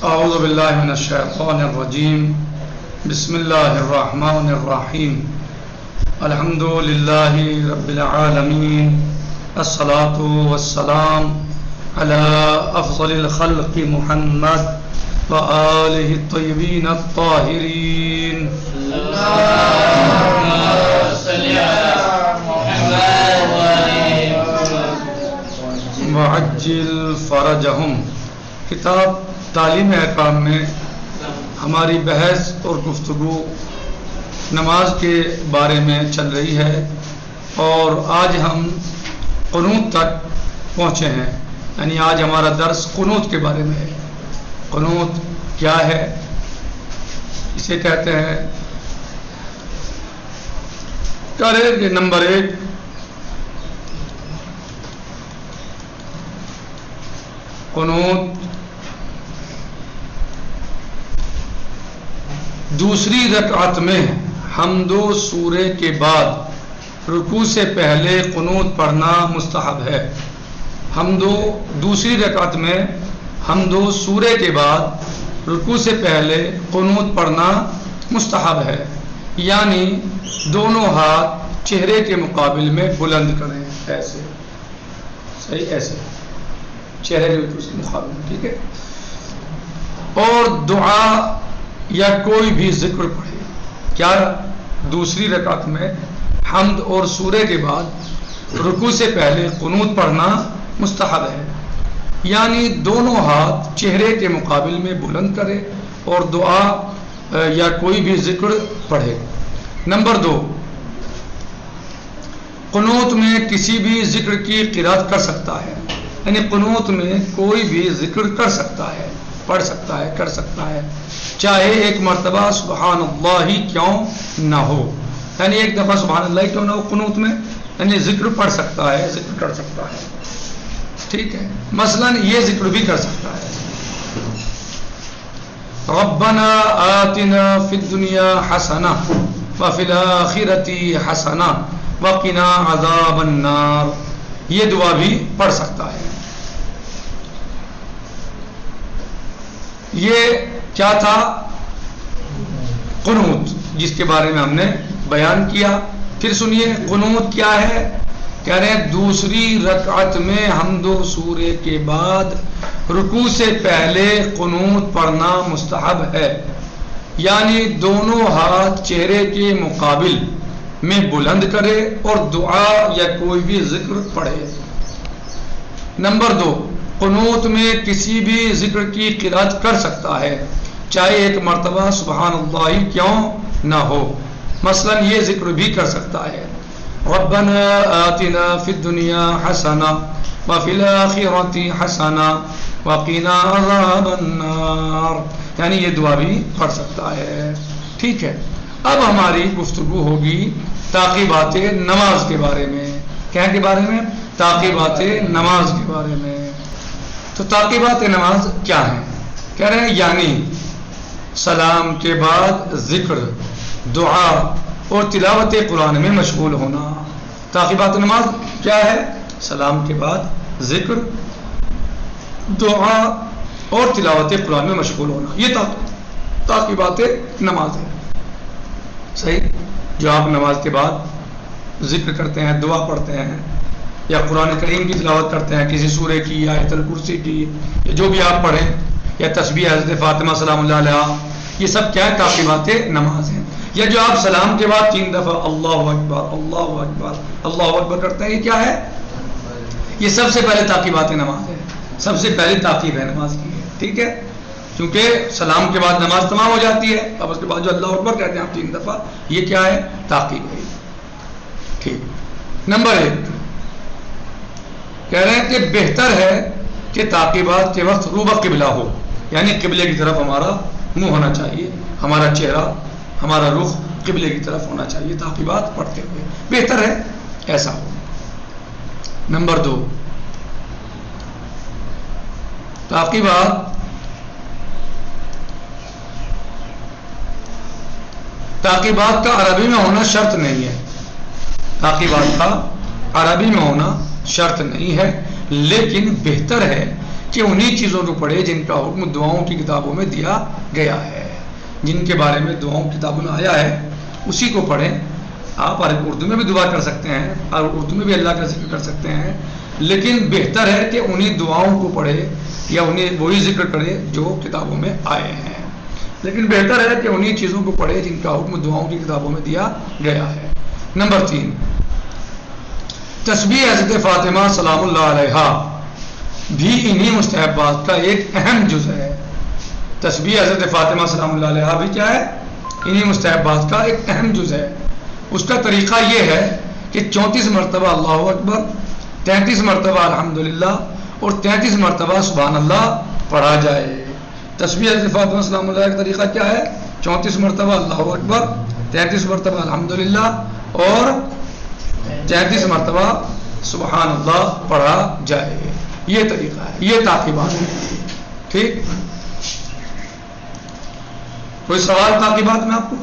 اعوذ باللہ من الشیطان الرجیم بسم اللہ الرحمن الرحیم الحمد للہ رب العالمین الصلاة والسلام علی افضل الخلق محمد وآلہ الطیبین الطاہرین اللہم صلی علی محمد وعجل فرجہم. کتاب تعلیم احکام میں ہماری بحث اور گفتگو نماز کے بارے میں چل رہی ہے اور آج ہم قنوت تک پہنچے ہیں. یعنی آج ہمارا درس قنوت کے بارے میں ہے. قنوت کیا ہے؟ اسے کہتے ہیں کہ نمبر 1 قنوت دوسری رکعت میں حمد و سورے کے بعد رکوع سے پہلے قنوت پڑھنا مستحب ہے. دوسری رکعت میں حمد و سورے کے بعد رکوع سے پہلے قنوت پڑھنا مستحب ہے. یعنی دونوں ہاتھ چہرے کے مقابل میں بلند کریں. ایسے صحیح، ایسے چہرے کے مقابل میں، ٹھیک ہے. اور دعا یا کوئی بھی ذکر پڑھے. کیا؟ دوسری رکعت میں حمد اور سورے کے بعد رکوع سے پہلے قنوت پڑھنا مستحب ہے. یعنی دونوں ہاتھ چہرے کے مقابل میں بلند کرے اور دعا یا کوئی بھی ذکر پڑھے. نمبر 2 قنوت میں کسی بھی ذکر کی قرات کر سکتا ہے. یعنی قنوت میں کوئی بھی ذکر کر سکتا ہے، پڑھ سکتا ہے، کر سکتا ہے، چاہے ایک مرتبہ سبحان اللہ ہی کیوں نہ ہو. یعنی ایک دفعہ سبحان اللہ کیوں نہ ہو قنوت میں، یعنی ذکر پڑھ سکتا ہے، ذکر کر سکتا ہے. ٹھیک ہے. مثلا یہ ذکر بھی کر سکتا ہے ربنا آتنا فی الدنیا حسنہ وفی الآخرۃ حسنہ وقنا عذاب النار. یہ دعا بھی پڑھ سکتا ہے. یہ کیا تھا؟ قنوت، جس کے بارے میں ہم نے بیان کیا. پھر سنیے قنوت کیا ہے. کہہ رہے ہیں دوسری رکعت میں حمد و سورے کے بعد رکوع سے پہلے قنوت پڑھنا مستحب ہے. یعنی دونوں ہاتھ چہرے کے مقابل میں بلند کرے اور دعا یا کوئی بھی ذکر پڑھے. نمبر 2 قنوت میں کسی بھی ذکر کی قرات کر سکتا ہے، چاہے ایک مرتبہ سبحان اللہ کیوں نہ ہو. مثلا یہ ذکر بھی کر سکتا ہے ربنا آتنا فی الدنیا حسنہ وفی الآخرۃ حسنہ وقنا عذاب النار. یعنی یہ دعا بھی پڑھ سکتا ہے. ٹھیک ہے. اب ہماری گفتگو ہوگی تعقیبات نماز کے بارے میں. کیا کے بارے میں؟ تعقیبات نماز کے بارے میں. تو تعقیبات نماز کیا ہیں؟ کہہ رہے ہیں یعنی سلام کے بعد ذکر، دعا اور تلاوت قرآن میں مشغول ہونا. تعقیبات نماز کیا ہے؟ سلام کے بعد ذکر، دعا اور تلاوت قرآن میں مشغول ہونا. یہ تعقیبات نماز ہے. صحیح. جو آپ نماز کے بعد ذکر کرتے ہیں، دعا پڑھتے ہیں یا قرآن کریم کی تلاوت کرتے ہیں، کسی سورے کی یا آیت الکرسی کی یا جو بھی آپ پڑھیں، یا تسبیح حضرت فاطمہ سلام اللہ علیہا، یہ سب کیا ہے؟ تعقیبات نماز ہیں. یا جو آپ سلام کے بعد 3 دفعہ اللہ اکبر اللہ اکبر اللہ اکبر کرتے ہیں، یہ کیا ہے؟ یہ سب سے پہلے تعقیبات نماز ہے. سب سے پہلی تعقیب ہے نماز کی ہے. ٹھیک ہے. کیونکہ سلام کے بعد نماز تمام ہو جاتی ہے، اب اس کے بعد جو اللہ اکبر کہتے ہیں آپ 3 دفعہ، یہ کیا ہے؟ تعقیب ہے. ٹھیک. نمبر 1 کہہ رہے ہیں کہ بہتر ہے کہ تعقیبات کے وقت روبہ قبلہ ہو. یعنی قبلے کی طرف ہمارا منہ ہونا چاہیے، ہمارا چہرہ، ہمارا رخ قبلے کی طرف ہونا چاہیے تعقیبات پڑھتے ہوئے. بہتر ہے ایسا ہو. نمبر 2 تعقیبات کا عربی میں ہونا شرط نہیں ہے. تعقیبات کا عربی میں ہونا شرط نہیں ہے، لیکن بہتر ہے کہ انہی چیزوں کو پڑھے جن کا حکم دعاؤں کی کتابوں میں دیا گیا ہے، جن کے بارے میں دعاؤں کی کتابوں میں آیا ہے اسی کو پڑھیں۔ آپ اردو میں بھی دعا کر سکتے ہیں اور اردو میں بھی اللہ کا ذکر کر سکتے ہیں، لیکن بہتر ہے کہ انہی دعاؤں کو پڑھے یا انہیں وہی ذکر کرے جو کتابوں میں آئے ہیں، لیکن بہتر ہے کہ انہی چیزوں کو پڑھے جن کا حکم دعاؤں کی کتابوں میں دیا گیا ہے۔ نمبر 3، تسبیح حضرت فاطمہ سلام اللہ علیہا بھی انہی مستحبات کا ایک اہم جز ہے۔ تسبیح حضرت فاطمہ سلام اللہ علیہا بھی کیا ہے؟ انہی مستحبات کا ایک اہم جز ہے۔ اس کا طریقہ یہ ہے کہ 34 مرتبہ اللہ اکبر، 33 مرتبہ الحمدللہ اور 33 مرتبہ سبحان اللہ پڑھا جائے۔ تسبیح حضرت فاطمہ سلام اللہ کا طریقہ کیا ہے؟ 34 مرتبہ اللہ اکبر، 33 مرتبہ الحمدللہ اور 33 مرتبہ سبحان اللہ پڑھا جائے۔ یہ طریقہ ہے، یہ تعقیبات ہے۔ ٹھیک، کوئی سوال تعقیبات میں؟ آپ کو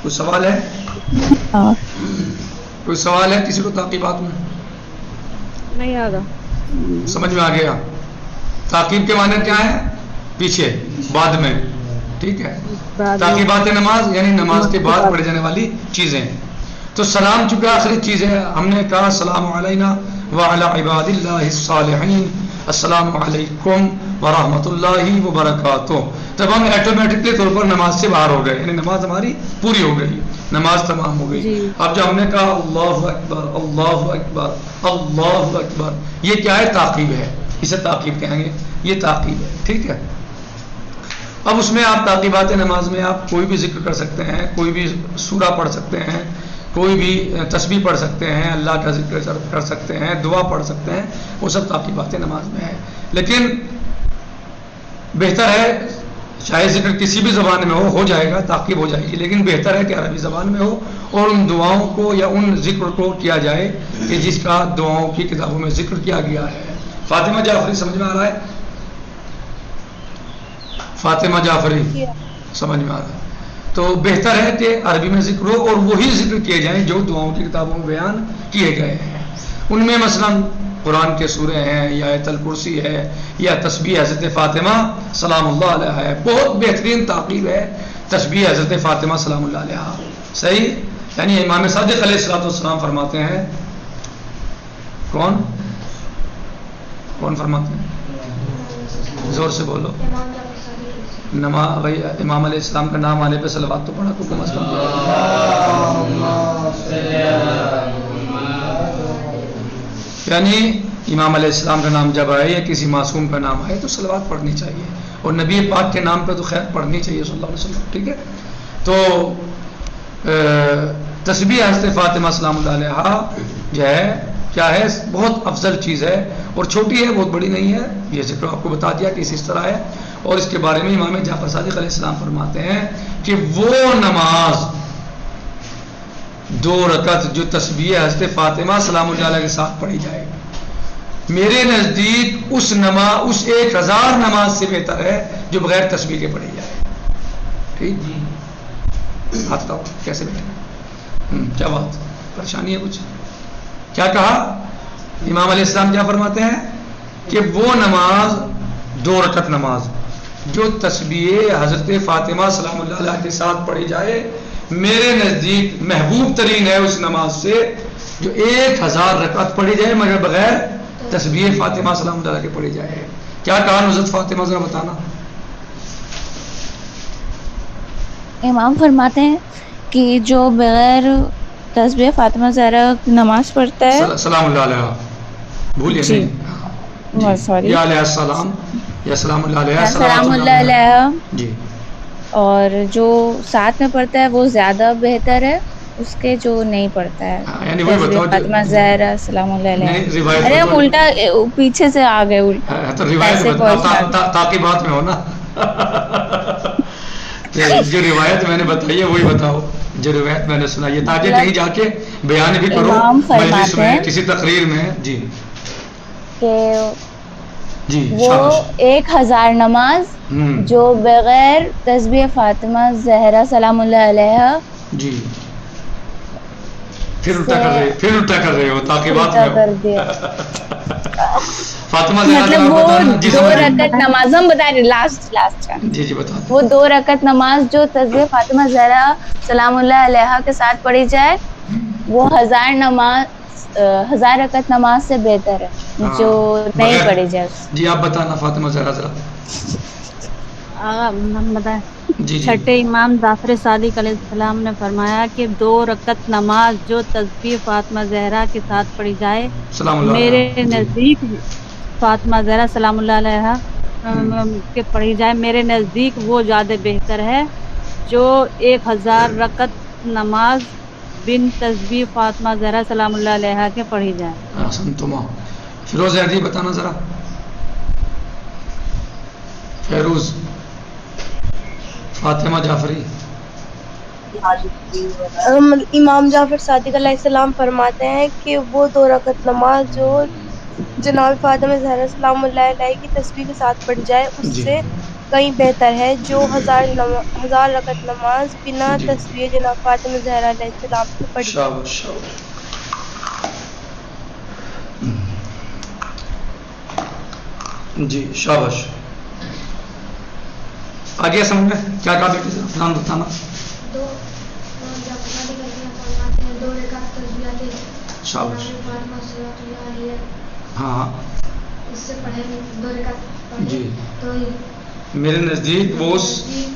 کوئی سوال ہے؟ کوئی سوال ہے کسی کو تعقیبات میں؟ نہیں آ رہا، سمجھ میں آ گیا؟ تعقیب کے معنی کیا ہے؟ پیچھے، بعد میں۔ ٹھیک ہے، تعقیبات نماز یعنی نماز کے بعد پڑھی جانے والی چیزیں۔ تو سلام چونکہ آخری چیز ہے، ہم نے کہا السلام علینا وعلی عباد اللہ الصالحین، السلام علیکم ورحمۃ اللہ وبرکاتہ۔ تب ہم ایٹومیٹکلی طور پر نماز سے باہر ہو گئے، یعنی نماز ہماری پوری ہو گئی، نماز تمام ہو گئی۔ اب جب ہم نے کہا اللہ اکبر اللہ اکبر اللہ اکبر، یہ کیا ہے؟ تعقیب ہے، اسے تعقیب کہیں گے، یہ تعقیب ہے۔ ٹھیک ہے، اب اس میں آپ تعقیبات نماز میں آپ کوئی بھی ذکر کر سکتے ہیں، کوئی بھی سورہ پڑھ سکتے ہیں، کوئی بھی تسبیح پڑھ سکتے ہیں، اللہ کا ذکر کر سکتے ہیں، دعا پڑھ سکتے ہیں، وہ سب تعقیبات نماز میں ہے۔ لیکن بہتر ہے چاہے ذکر کسی بھی زبان میں ہو جائے گا، تعقیب ہو جائے گی، لیکن بہتر ہے کہ عربی زبان میں ہو اور ان دعاؤں کو یا ان ذکر کو کیا جائے کہ جس کا دعاؤں کی کتابوں میں ذکر کیا گیا ہے۔ فاطمہ جعفری سمجھ میں آ رہا ہے؟ فاطمہ جعفری سمجھ میں آ رہا ہے؟ تو بہتر ہے کہ عربی میں ذکر ہو اور وہی ذکر کیے جائیں جو دعاؤں کی کتابوں میں بیان کیے گئے ہیں۔ ان میں مثلا قرآن کے سورے ہیں یا آیت الکرسی ہے یا تسبیح حضرت فاطمہ سلام اللہ علیہ ہے، بہت بہترین تعقیب ہے تسبیح حضرت فاطمہ سلام اللہ علیہ۔ صحیح، یعنی امام صادق علیہ الصلوۃ والسلام فرماتے ہیں، کون فرماتے ہیں؟ زور سے بولو۔ بھائی امام علیہ السلام کا نام آنے پہ صلوات تو پڑھا تو کم از کم۔ یعنی امام علیہ السلام کا نام جب آئے یا کسی معصوم کا نام آئے تو صلوات پڑھنی چاہیے، اور نبی پاک کے نام پہ تو خیر پڑھنی چاہیے صلی اللہ علیہ وسلم۔ ٹھیک ہے، تو تسبیح حضرت فاطمہ سلام اللہ علیہا جو ہے کیا ہے؟ بہت افضل چیز ہے اور چھوٹی ہے، بہت بڑی نہیں ہے۔ یہ ذکر آپ کو بتا دیا کہ اس طرح ہے، اور اس کے بارے میں امام جعفر صادق علیہ السلام فرماتے ہیں کہ وہ نماز 2 رکعت جو تسبیح حضرت فاطمہ سلام اللہ علیہ کے ساتھ پڑھی جائے میرے نزدیک اس 1000 نماز سے بہتر ہے جو بغیر تسبیح کے پڑھی جائے۔ ٹھیک، ہاتھ اٹھاؤ، کیسے بیٹھے؟ کیا بات، پریشانی ہے کچھ؟ کیا کہا امام علیہ السلام؟ کیا فرماتے ہیں کہ وہ نماز 2 رکعت نماز جو تسبیح حضرت فاطمہ سلام اللہ علیہ کے ساتھ پڑھی جائے میرے نزدیک محبوب ترین ہے اس نماز سے جو 1000 رکعت پڑھی جائے مگر بغیر تسبیح فاطمہ سلام اللہ علیہ کے پڑھی جائے۔ کیا کہا نصرت فاطمہ، ذرا بتانا۔ امام فرماتے ہیں کہ جو بغیر تسبیح فاطمہ زہرا نماز پڑھتا ہے سلام اللہ علیہ، بھولیے نہیں، سوری، یا علیہ السلام یا سلام اللہ علیہ، سلام اللہ علیہ، جی، اور جو ساتھ میں پڑھتا ہے وہ زیادہ بہتر ہے اس کے جو نہیں پڑھتا ہے یعنی وہی بتاؤ فاطمہ زہرا سلام اللہ علیہ۔ روایت ارے ہم الٹا پیچھے سے آ گئے، تو روایت تعقیبات میں ہو نا، جو روایت میں نے بتائی ہے وہی بتاؤ، جو روایت میں نے سنائی ہے، تاکہ کہیں جا کے بیان بھی کرو مجلس میں، کسی تقریر میں۔ جی کہ جی، وہ 1000 نماز جو بغیر تسبیح فاطمہ زہرا سلام اللہ علیہ، جی پھر الٹا کر رہے ہو تعقیبات میں فاطمہ زہرا مطلب کا وہ بتانا جی 2 سمجھ گئے؟ رکعت نماز ہم بتا رہے لاسٹ کا جی جی بتا دیں. وہ 2 رکعت نماز جو تسبیح فاطمہ زہرا سلام اللہ علیہا کے ساتھ پڑھی جائے وہ 1000 رکعت نماز سے بہتر ہے جو ہاں نہیں بغیر پڑھی جائے اس جی آپ بتانا فاطمہ زہرا ذرا. ہم بتائیں. جی جی چھٹے امام جعفر صادق علیہ السلام نے فرمایا کہ 2 رکعت نماز جو تسبیح فاطمہ زہرا کے ساتھ پڑھی جائے سلام اللہ میرے علیہ. جی نزدیک فاطمہ زہرا سلام اللہ علیہا کے پڑھی جائے میرے نزدیک وہ زیادہ بہتر ہے جو 1000 رکعت نماز بن تسبیح فاطمہ زہرا سلام اللہ علیہا کے پڑھی جائے. احسن تما. فیروز احمدی بتانا ذرا. فیروز فاطمہ جعفری. امام جعفر صادق علیہ السلام فرماتے ہیں کہ وہ 2 رکعت نماز جو جناب فاطمہ زہرا سلام اللہ علیہ کی تسبیح کے ساتھ پڑھ جائے اس جی سے کہیں بہتر ہے جو 1000 رکعت نماز بنا جی تسبیح جناب فاطمہ زہرا علیہ السلام کی پڑھی جائے. شاباش شاباش. جی شاباش. آگے سمجھ میں کیا کہا بیٹی سے نام بتانا. 2 رکعت تسبیحات شاباش. فاطمہ صلوات اللہ علیہ ہاں اس سے پڑھیں 2 رکعت پڑھیں جی. تو میرے نزدیک وہ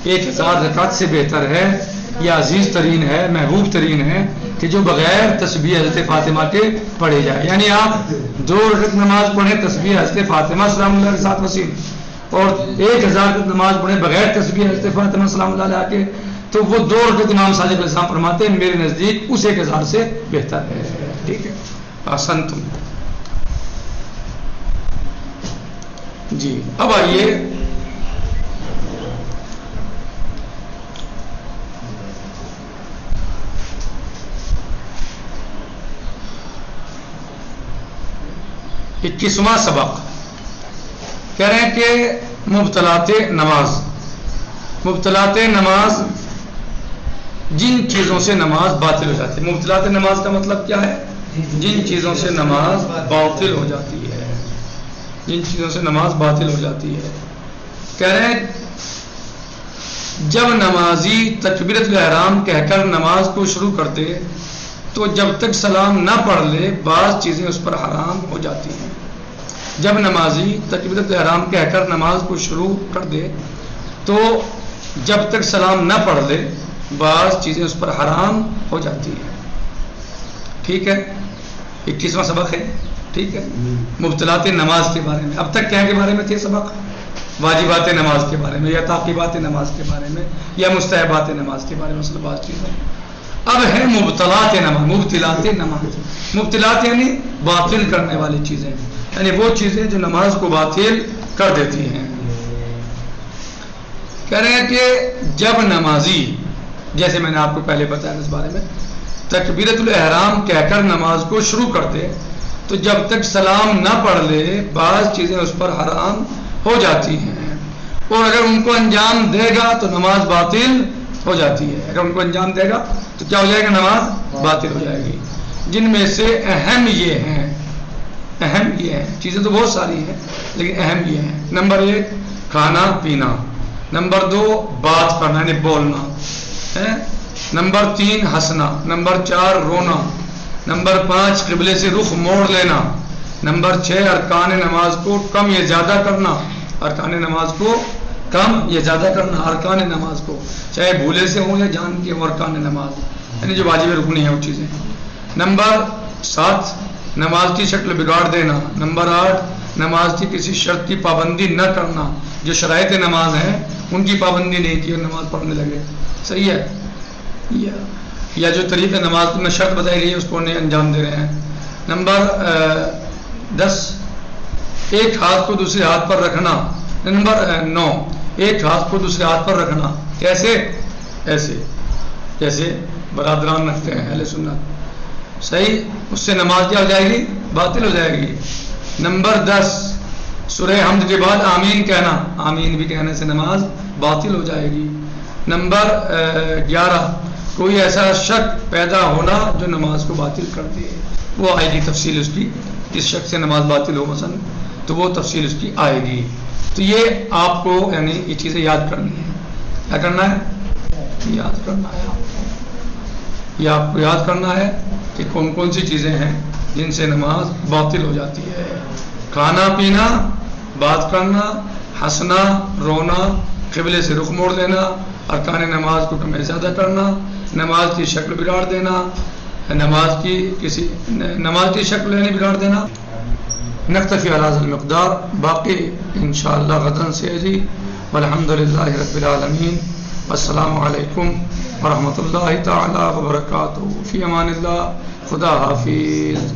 1000 رکعت سے بہتر ہے یا عزیز ترین ہے محبوب ترین ہے کہ جو بغیر تسبیح حضرت فاطمہ کے پڑھے جائے. یعنی آپ 2 رکعت نماز پڑھیں تسبیح حضرت فاطمہ سلام اللہ کے ساتھ وسیم اور 1000 رکعت نماز پڑھیں بغیر تسبیح حضرت فاطمہ سلام اللہ علیہ کے تو وہ 2 رکعت امام صادق علیہ السلام فرماتے ہیں میرے نزدیک اس 1000 سے بہتر ہے. ٹھیک ہے. احسن تم. جی اب آئیے اکیسواں سبق. کہہ رہے ہیں کہ مبطلات نماز. مبطلات نماز جن چیزوں سے نماز باطل ہو جاتی ہے. مبطلات نماز کا مطلب کیا ہے؟ جن چیزوں سے نماز باطل ہو جاتی ہے. جن چیزوں سے نماز باطل ہو جاتی ہے. کہہ رہے ہیں جب نمازی تکبیرۃ الاحرام کہہ کر نماز کو شروع کر دے تو جب تک سلام نہ پڑھ لے بعض چیزیں اس پر حرام ہو جاتی ہیں. جب نمازی تکبیرۃ الاحرام کہہ کر نماز کو شروع کر دے تو جب تک سلام نہ پڑھ لے بعض چیزیں اس پر حرام ہو جاتی ہیں. ٹھیک ہے. 21واں سبق ہے. ٹھیک ہے. مبطلات نماز کے بارے میں. اب تک کیا کے بارے میں تھے سبق؟ واجبات نماز کے بارے میں یا تعقیبات نماز کے بارے میں یا مستحبات نماز کے بارے میں مثلا بعض چیزیں. اب ہے مبطلات نماز. مبطلات نماز. مبطلات یعنی باطل کرنے والی چیزیں یعنی وہ چیزیں جو نماز کو باطل کر دیتی ہیں. کہہ رہے ہیں کہ جب نمازی جیسے میں نے آپ کو پہلے بتایا اس بارے میں تکبیرۃ الاحرام کہہ کر نماز کو شروع کر دے تو جب تک سلام نہ پڑھ لے بعض چیزیں اس پر حرام ہو جاتی ہیں اور اگر ان کو انجام دے گا تو نماز باطل ہو جاتی ہے. اگر ان کو انجام دے گا تو کیا ہو جائے گا؟ نماز باطل ہو جائے گی. جن میں سے اہم یہ ہیں چیزیں تو بہت ساری ہیں لیکن اہم یہ ہیں. نمبر 1 کھانا پینا. نمبر 2 بات کرنا یعنی بولنا. نمبر 3 ہنسنا. نمبر 4 رونا. نمبر 5 قبلے سے رخ موڑ لینا. نمبر 6 ارکان نماز کو کم یا زیادہ کرنا. ارکان نماز کو کم یا زیادہ کرنا. ارکان نماز کو چاہے بھولے سے ہوں یا جان کے ہوں ارکان نماز یعنی جو واجب رکنی ہیں وہ چیزیں. نمبر 7 نماز کی شکل بگاڑ دینا. نمبر 8 نماز کی کسی شرط کی پابندی نہ کرنا. جو شرائط نماز ہیں ان کی پابندی نہیں کی اور نماز پڑھنے لگے. صحیح ہے. یا جو طریقہ نماز میں شرط بتائی گئی ہے اس کو نہیں انجام دے رہے ہیں. نمبر 10 ایک ہاتھ کو دوسرے ہاتھ پر رکھنا. نمبر 9 ایک ہاتھ کو دوسرے ہاتھ پر رکھنا. کیسے؟ ایسے جیسے برادران رکھتے ہیں اہل سنت. صحیح. اس سے نماز کیا ہو جائے گی؟ باطل ہو جائے گی. نمبر 10 سورہ حمد کے بعد آمین کہنا. آمین بھی کہنے سے نماز باطل ہو جائے گی. نمبر 11 کوئی ایسا شک پیدا ہونا جو نماز کو باطل کر دے. وہ آئے گی تفصیل اس کی. کس شک سے نماز باطل ہو. مثلا تو وہ تفصیل اس کی آئے گی. تو یہ آپ کو یعنی یہ چیزیں یاد کرنی ہے. کیا کرنا ہے؟ یاد کرنا ہے. یہ آپ کو یاد کرنا ہے کہ کون کون سی چیزیں ہیں جن سے نماز باطل ہو جاتی ہے. کھانا پینا، بات کرنا، ہنسنا، رونا، قبلے سے رخ موڑ دینا، ارکان نماز کو کم زیادہ کرنا، نماز کی شکل بگاڑ دینا، نماز کی شکل یعنی بگاڑ دینا. نکتفی علی ھذا المقدار، باقی انشاءاللہ غداً سے ہے جی. والحمدللہ رب العالمین، والسلام علیکم ورحمۃ اللہ تعالی وبرکاتہ. فی امان اللہ. خدا حافظ.